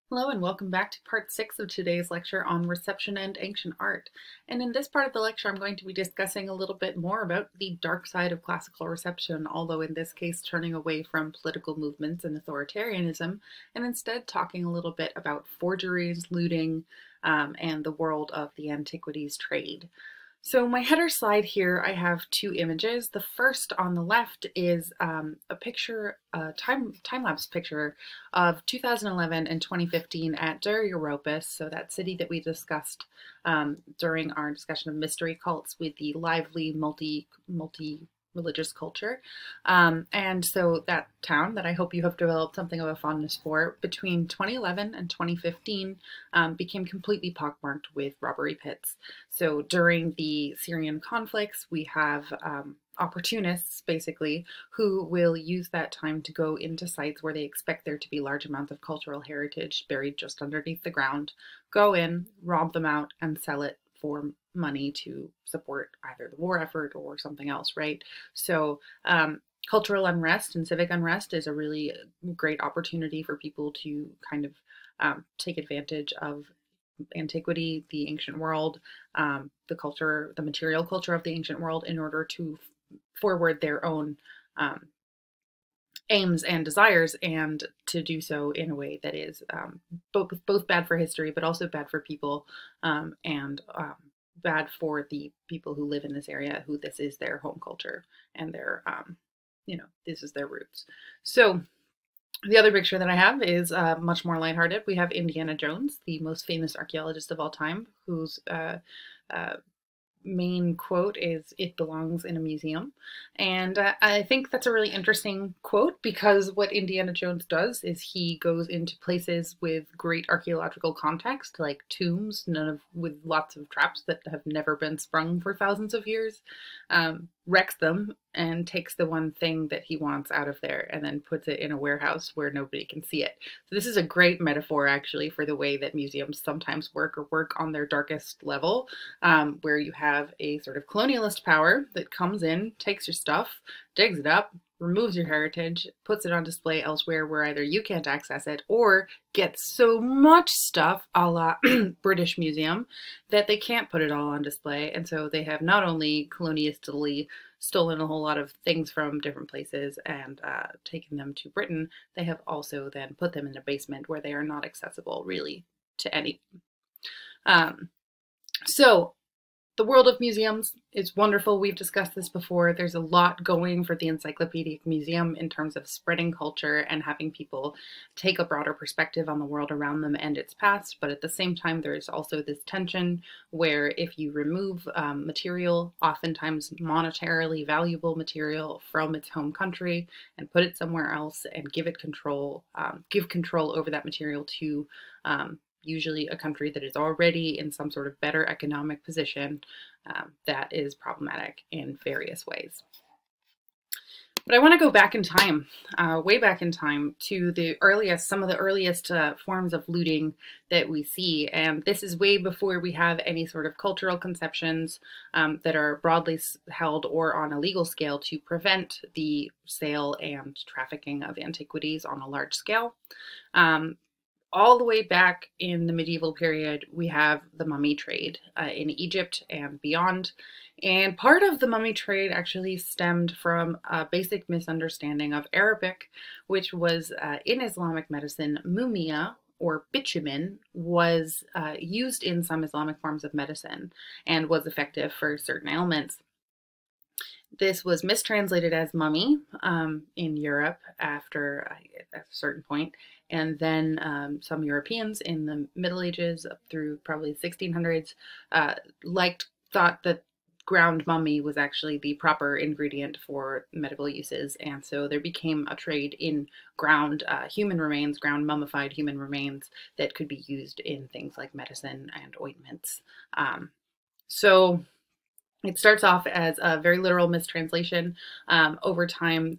Hello and welcome back to part 6 of today's lecture on reception and ancient art. And in this part of the lecture, I'm going to be discussing a little bit more about the dark side of classical reception, although in this case turning away from political movements and authoritarianism, and instead talking a little bit about forgeries, looting, and the world of the antiquities trade. So my header slide here, I have two images. The first on the left is a picture, a time-lapse picture of 2011 and 2015 at Dura Europos, so that city that we discussed during our discussion of mystery cults with the lively multi-religious culture. And so that town that I hope you have developed something of a fondness for, between 2011 and 2015, became completely pockmarked with robbery pits. So during the Syrian conflicts, we have opportunists, basically, who will use that time to go into sites where they expect there to be large amounts of cultural heritage buried just underneath the ground, go in, rob them out, and sell it for money to support either the war effort or something else, right? So cultural unrest and civic unrest is a really great opportunity for people to kind of take advantage of antiquity, the ancient world, the culture, the material culture of the ancient world in order to forward their own aims and desires, and to do so in a way that is both bad for history, but also bad for people, and bad for the people who live in this area, who this is their home culture and their, this is their roots. So the other picture that I have is much more lighthearted. We have Indiana Jones, the most famous archaeologist of all time, whose main quote is "It belongs in a museum." And I think that's a really interesting quote, because what Indiana Jones does is he goes into places with great archaeological context, like tombs, with lots of traps that have never been sprung for thousands of years, wrecks them and takes the one thing that he wants out of there and then puts it in a warehouse where nobody can see it. So this is a great metaphor, actually, for the way that museums sometimes work, or work on their darkest level, where you have a sort of colonialist power that comes in, takes your stuff, digs it up, removes your heritage, puts it on display elsewhere where either you can't access it or gets so much stuff, a la British Museum, that they can't put it all on display. And so they have not only colonially stolen a whole lot of things from different places and taken them to Britain, they have also then put them in a basement where they are not accessible really to any. So the world of museums is wonderful. We've discussed this before. There's a lot going for the Encyclopedic Museum in terms of spreading culture and having people take a broader perspective on the world around them and its past. But at the same time, there's also this tension where if you remove material, oftentimes monetarily valuable material, from its home country and put it somewhere else and give it control, give control over that material to usually a country that is already in some sort of better economic position, that is problematic in various ways. But I want to go back in time, way back in time, to some of the earliest forms of looting that we see. And this is way before we have any sort of cultural conceptions that are broadly held or on a legal scale to prevent the sale and trafficking of antiquities on a large scale. All the way back in the medieval period, we have the mummy trade in Egypt and beyond. And part of the mummy trade actually stemmed from a basic misunderstanding of Arabic, which was in Islamic medicine, mumia, or bitumen, was used in some Islamic forms of medicine and was effective for certain ailments. This was mistranslated as mummy in Europe after a certain point, and then some Europeans in the Middle Ages up through probably the 1600s thought that ground mummy was actually the proper ingredient for medical uses, and so there became a trade in ground human remains, ground mummified human remains that could be used in things like medicine and ointments. So it starts off as a very literal mistranslation. Over time,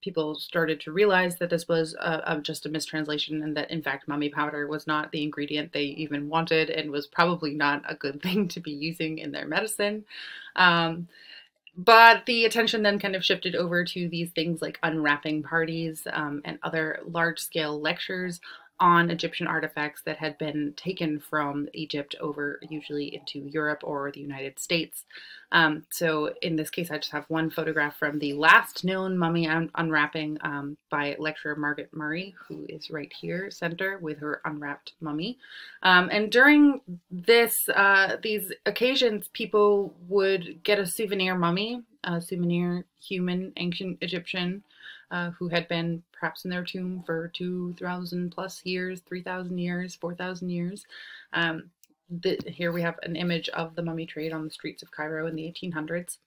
people started to realize that this was just a mistranslation, and that in fact mummy powder was not the ingredient they even wanted and was probably not a good thing to be using in their medicine. But the attention then kind of shifted over to these things like unwrapping parties and other large-scale lectures on Egyptian artifacts that had been taken from Egypt over usually into Europe or the United States. So in this case, I just have one photograph from the last known mummy unwrapping by lecturer Margaret Murray, who is right here, center, with her unwrapped mummy. And during these occasions, people would get a souvenir mummy, a souvenir human, ancient Egyptian, who had been perhaps in their tomb for 2,000 plus years, 3,000 years, 4,000 years. Here we have an image of the mummy trade on the streets of Cairo in the 1800s.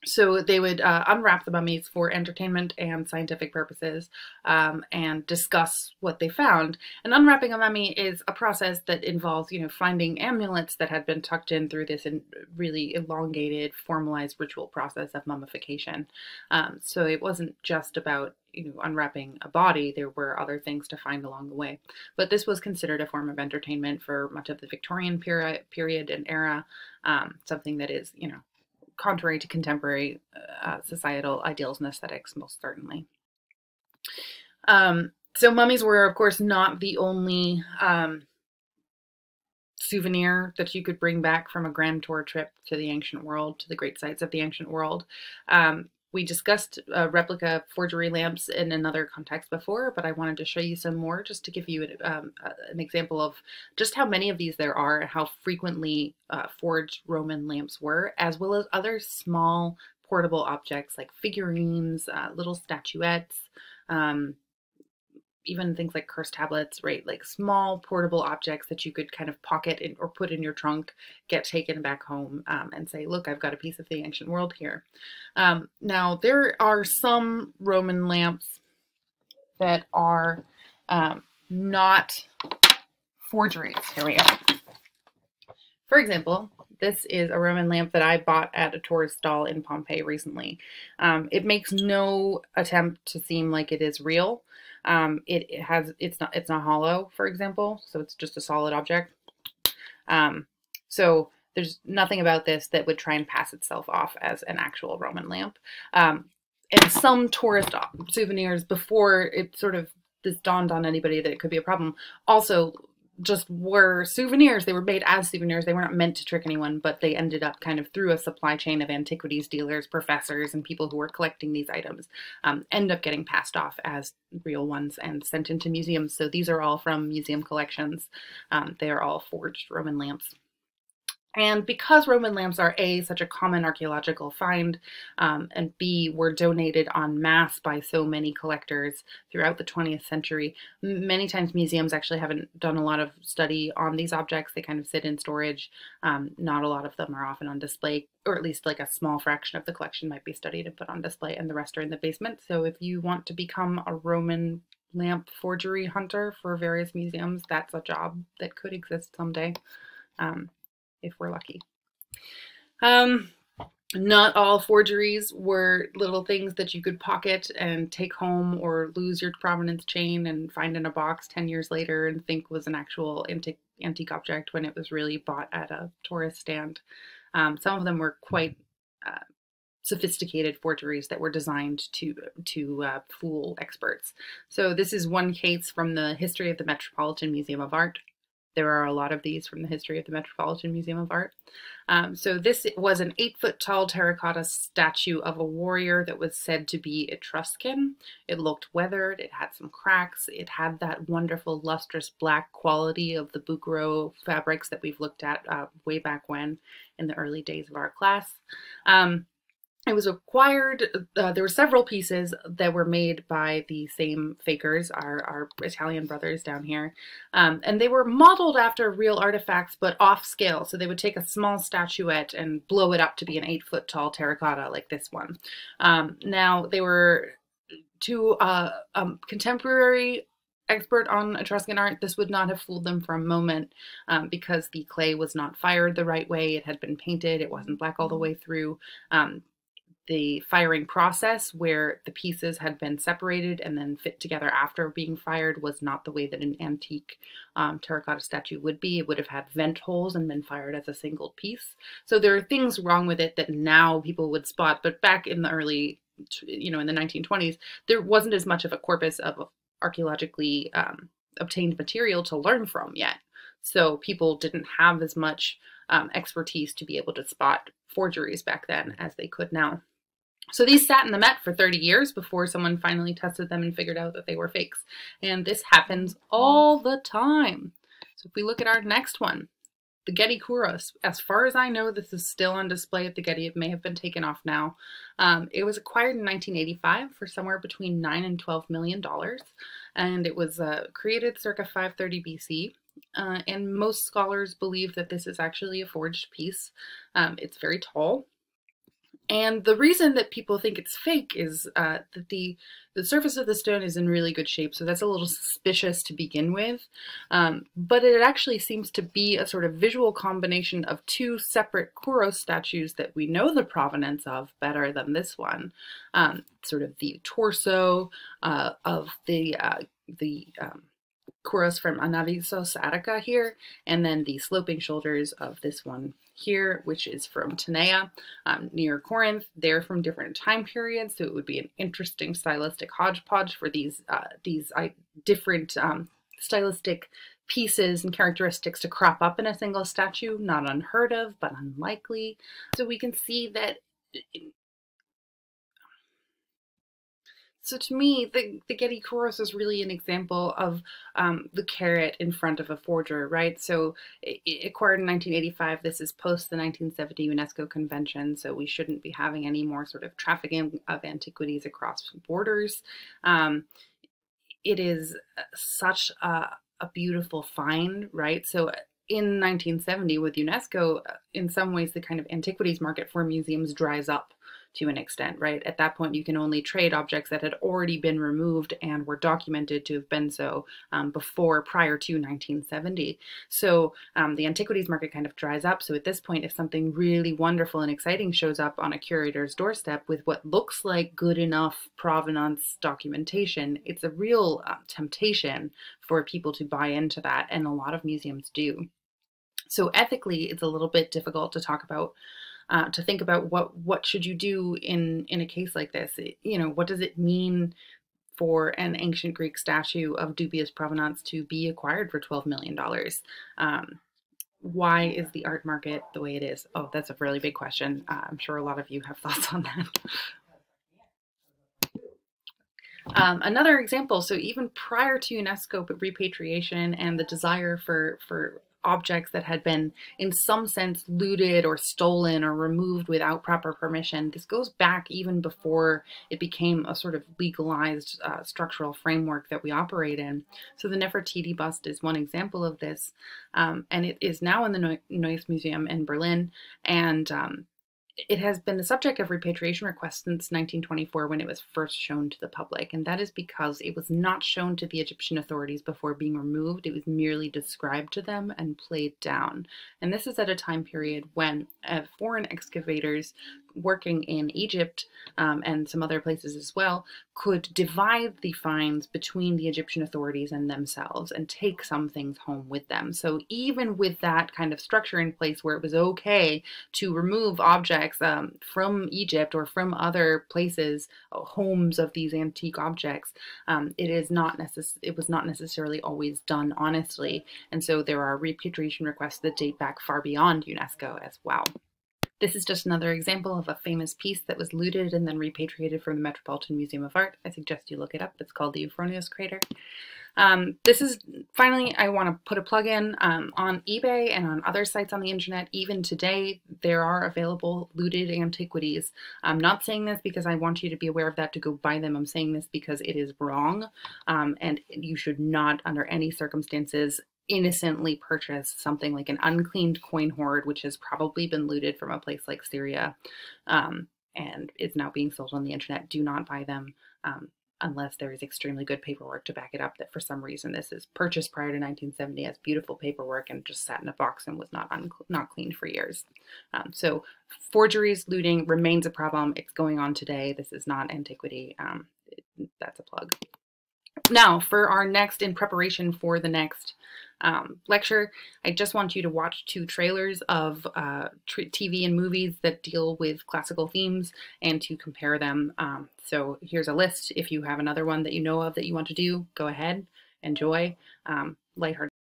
So they would unwrap the mummies for entertainment and scientific purposes, and discuss what they found. And unwrapping a mummy is a process that involves, finding amulets that had been tucked in through this really elongated, formalized ritual process of mummification. So it wasn't just about unwrapping a body. There were other things to find along the way. But this was considered a form of entertainment for much of the Victorian period and era, something that is, contrary to contemporary societal ideals and aesthetics, most certainly. So mummies were, of course, not the only souvenir that you could bring back from a grand tour trip to the ancient world, to the great sites of the ancient world. We discussed replica forgery lamps in another context before, but I wanted to show you some more just to give you an example of just how many of these there are and how frequently forged Roman lamps were, as well as other small portable objects like figurines, little statuettes, even things like curse tablets, right? Like small portable objects that you could kind of pocket in, or put in your trunk, get taken back home, and say, look, I've got a piece of the ancient world here. Now, there are some Roman lamps that are not forgeries. Here we go. For example, this is a Roman lamp that I bought at a tourist stall in Pompeii recently. It makes no attempt to seem like it is real. It's not hollow, for example, so it's just a solid object. So there's nothing about this that would try and pass itself off as an actual Roman lamp. And some tourist souvenirs, before this dawned on anybody that it could be a problem, also just were souvenirs. They were made as souvenirs. They were not meant to trick anyone, but they ended up kind of through a supply chain of antiquities dealers, professors, and people who were collecting these items, end up getting passed off as real ones and sent into museums. So these are all from museum collections. They are all forged Roman lamps. And because Roman lamps are A, such a common archaeological find, and B, were donated en masse by so many collectors throughout the 20th century, many times museums actually haven't done a lot of study on these objects. They kind of sit in storage. Not a lot of them are often on display, or at least like a small fraction of the collection might be studied and put on display, and the rest are in the basement. So if you want to become a Roman lamp forgery hunter for various museums, that's a job that could exist someday. If we're lucky. Not all forgeries were little things that you could pocket and take home or lose your provenance chain and find in a box 10 years later and think was an actual antique object when it was really bought at a tourist stand. Some of them were quite sophisticated forgeries that were designed to fool experts. So this is one case from the History of the Metropolitan Museum of Art. There are a lot of these from the History of the Metropolitan Museum of Art. So this was an 8-foot tall terracotta statue of a warrior that was said to be Etruscan. It looked weathered, it had some cracks, it had that wonderful lustrous black quality of the Bouguereau fabrics that we've looked at way back when in the early days of our class. It was acquired, there were several pieces that were made by the same fakers, our Italian brothers down here, and they were modeled after real artifacts, but off scale. So they would take a small statuette and blow it up to be an 8-foot tall terracotta like this one. Now, they were to a contemporary expert on Etruscan art, this would not have fooled them for a moment, because the clay was not fired the right way. It had been painted, it wasn't black all the way through. The firing process, where the pieces had been separated and then fit together after being fired, was not the way that an antique terracotta statue would be. It would have had vent holes and been fired as a single piece. So there are things wrong with it that now people would spot, but back in the early, in the 1920s, there wasn't as much of a corpus of archaeologically obtained material to learn from yet. So people didn't have as much expertise to be able to spot forgeries back then as they could now. So these sat in the Met for 30 years before someone finally tested them and figured out that they were fakes. And this happens all the time. So if we look at our next one, the Getty Kouros. As far as I know, this is still on display at the Getty. It may have been taken off now. It was acquired in 1985 for somewhere between $9 and $12 million. And it was created circa 530 BC. And most scholars believe that this is actually a forged piece. It's very tall. And the reason that people think it's fake is that the surface of the stone is in really good shape, so that's a little suspicious to begin with. But it actually seems to be a sort of visual combination of two separate Kouros statues that we know the provenance of better than this one. Sort of the torso of the Kouros from Anavissos, Attica here, and then the sloping shoulders of this one here, which is from Tanea, near Corinth. They're from different time periods, so it would be an interesting stylistic hodgepodge for these different stylistic pieces and characteristics to crop up in a single statue. Not unheard of, but unlikely. So we can see that. So to me, the Getty Kouros is really an example of the carrot in front of a forger, right? So it acquired in 1985. This is post the 1970 UNESCO Convention, so we shouldn't be having any more sort of trafficking of antiquities across borders. It is such a beautiful find, right? So in 1970 with UNESCO, in some ways the kind of antiquities market for museums dries up to an extent, right? At that point, you can only trade objects that had already been removed and were documented to have been so prior to 1970. So the antiquities market kind of dries up. So at this point, if something really wonderful and exciting shows up on a curator's doorstep with what looks like good enough provenance documentation, it's a real temptation for people to buy into that, and a lot of museums do. So ethically, it's a little bit difficult to talk about, to think about what should you do in a case like this. You know, what does it mean for an ancient Greek statue of dubious provenance to be acquired for $12 million? Why is the art market the way it is? Oh, that's a really big question. I'm sure a lot of you have thoughts on that. Another example, so even prior to UNESCO repatriation and the desire for objects that had been in some sense looted or stolen or removed without proper permission, this goes back even before it became a sort of legalized structural framework that we operate in. So the Nefertiti bust is one example of this, and it is now in the Neues Museum in Berlin, and it has been the subject of repatriation requests since 1924 when it was first shown to the public, and that is because it was not shown to the Egyptian authorities before being removed. It was merely described to them and played down. And this is at a time period when foreign excavators working in Egypt and some other places as well could divide the finds between the Egyptian authorities and themselves and take some things home with them. So even with that kind of structure in place where it was okay to remove objects from Egypt or from other places, homes of these antique objects, it was not necessarily always done honestly. And so there are repatriation requests that date back far beyond UNESCO as well. This is just another example of a famous piece that was looted and then repatriated from the Metropolitan Museum of Art. I suggest you look it up. It's called the Euphronios crater. This is, finally, I want to put a plug in on eBay and on other sites on the internet. Even today, there are available looted antiquities. I'm not saying this because I want you to be aware of that to go buy them. I'm saying this because it is wrong, and you should not, under any circumstances, innocently purchase something like an uncleaned coin hoard, which has probably been looted from a place like Syria and is now being sold on the internet. Do not buy them unless there is extremely good paperwork to back it up that for some reason this is purchased prior to 1970 as beautiful paperwork and just sat in a box and was not cleaned for years. So forgeries, looting remains a problem. It's going on today. This is not antiquity. That's a plug. Now, for our next, in preparation for the next lecture, I just want you to watch 2 trailers of TV and movies that deal with classical themes and to compare them. So here's a list. If you have another one that you know of that you want to do, go ahead enjoy. Lighthearted